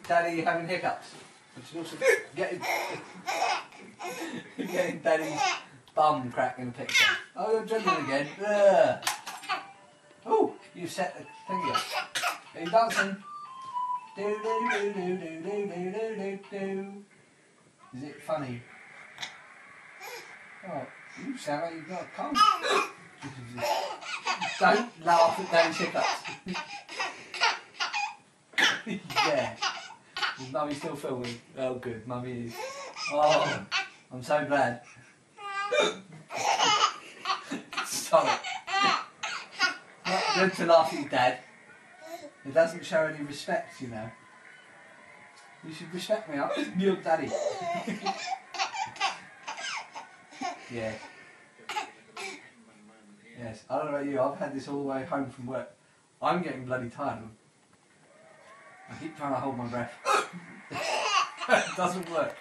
Daddy having hiccups. Which is also getting Daddy's bum crack in the picture. Oh, you're juggling again. Oh, you set the thing up. Are you dancing? Do do do do do do do do do. Is it funny? Oh, you sound like you've got a cold. Don't laugh at Daddy's hiccups. Yeah. Is Mummy still filming? Oh good, Mummy is. Oh, I'm so glad. Stop it. Not good to laugh at your dad. It doesn't show any respect, you know. You should respect me, I'm your daddy. Yeah. Yes, I don't know about you, I've had this all the way home from work. I'm getting bloody tired. I keep trying to hold my breath. It doesn't work.